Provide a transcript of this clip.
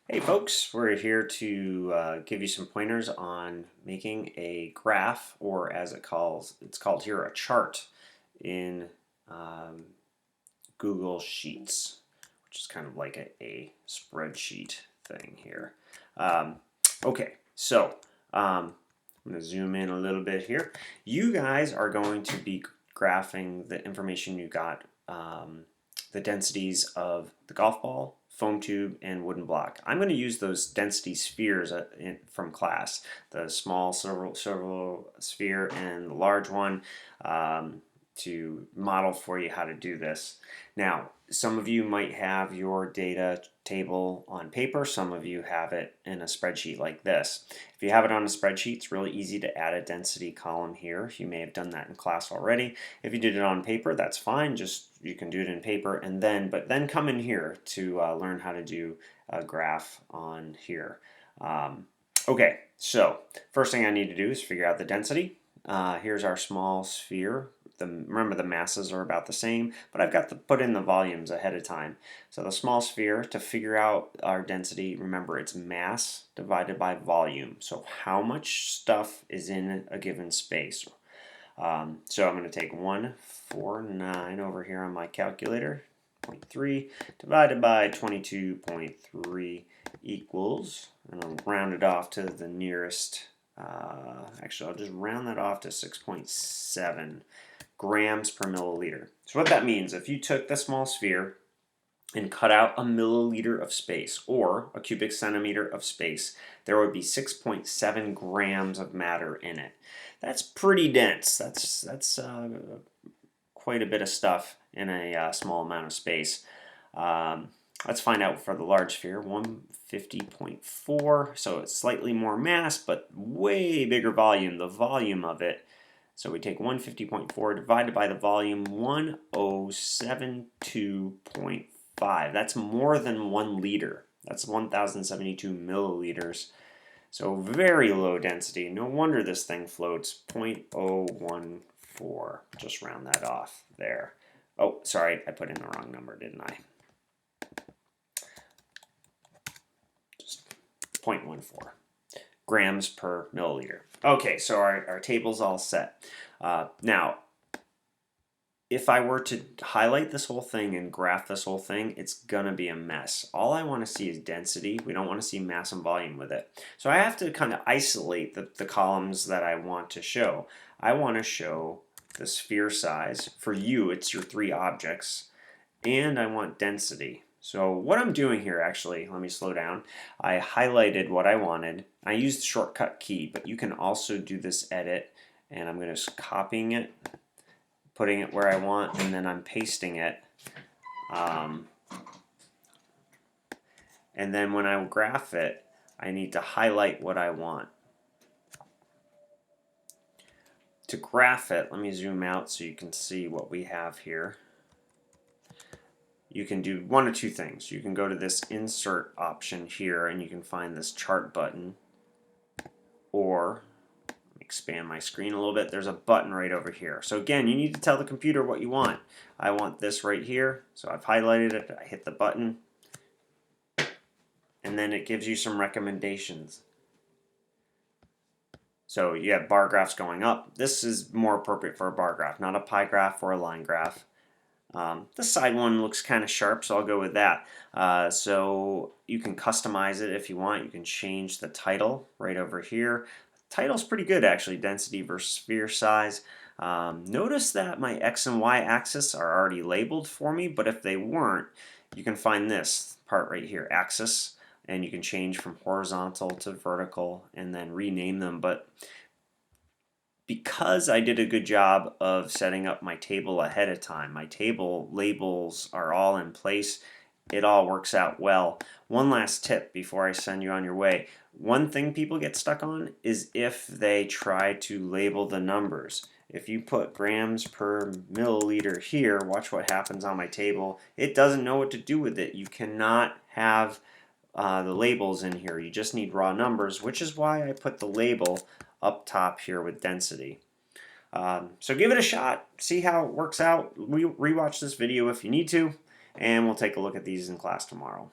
Hey folks, we're here to give you some pointers on making a graph, or as it's called here, a chart in um, Google Sheets, which is kind of like a spreadsheet thing here. Um, okay, so I'm going to zoom in a little bit here. You guys are going to be graphing the information you got, the densities of the golf ball, foam tube, and wooden block. I'm going to use those density spheres from class, the small silver sphere and the large one, to model for you how to do this. Now, some of you might have your data table on paper, some of you have it in a spreadsheet like this. If you have it on a spreadsheet, it's really easy to add a density column here. You may have done that in class already. If you did it on paper, that's fine. Just you can do it in paper, and but then come in here to learn how to do a graph on here. Okay, so first thing I need to do is figure out the density. Here's our small sphere. Remember the masses are about the same, but I've got to put in the volumes ahead of time. So the small sphere, to figure out our density, remember it's mass divided by volume. So how much stuff is in a given space. So I'm going to take 149 over here on my calculator, 0.3 divided by 22.3 equals, and I'll round it off to the nearest, actually I'll just round that off to 6.7 grams per milliliter. So what that means, if you took the small sphere and cut out a milliliter of space or a cubic centimeter of space, there would be 6.7 grams of matter in it. That's pretty dense. That's quite a bit of stuff in a small amount of space. Let's find out for the large sphere, 150.4. So it's slightly more mass, but way bigger volume. The volume of it. So we take 150.4 divided by the volume, 1072.5. That's more than 1 liter. That's 1072 milliliters. So very low density. No wonder this thing floats. 0.014. Just round that off there. Oh, sorry, I put in the wrong number, didn't I? Just 0.14 grams per milliliter. Okay, so our table's all set. Now, if I were to highlight this whole thing and graph this whole thing, it's going to be a mess. All I want to see is density. We don't want to see mass and volume with it. So I have to kind of isolate the columns that I want to show. I want to show the sphere size. For you, it's your 3 objects. And I want density. So what I'm doing here, actually, let me slow down. I highlighted what I wanted. I used the shortcut key, but you can also do this edit, and I'm going to copying it, putting it where I want, and then I'm pasting it. And then when I graph it, I need to highlight what I want. To graph it, let me zoom out so you can see what we have here. You can do one of two things. You can go to this insert option here and you can find this chart button, or expand my screen a little bit, there's a button right over here. So again, you need to tell the computer what you want. I want this right here, so I've highlighted it, I hit the button, and then it gives you some recommendations. So you have bar graphs going up. This is more appropriate for a bar graph, not a pie graph or a line graph. This side one looks kind of sharp, so I'll go with that. So you can customize it if you want. You can change the title right over here. Title's pretty good actually, density versus sphere size. Notice that my X and Y axis are already labeled for me, but if they weren't, you can find this part right here, axis, and you can change from horizontal to vertical and then rename them. But because I did a good job of setting up my table ahead of time, my table labels are all in place, it all works out well. One last tip before I send you on your way. One thing people get stuck on is if they try to label the numbers. If you put grams per milliliter here, watch what happens on my table. It doesn't know what to do with it. You cannot have the labels in here. You just need raw numbers, which is why I put the label up top here with density. So give it a shot, see how it works out. Rewatch this video if you need to, and we'll take a look at these in class tomorrow.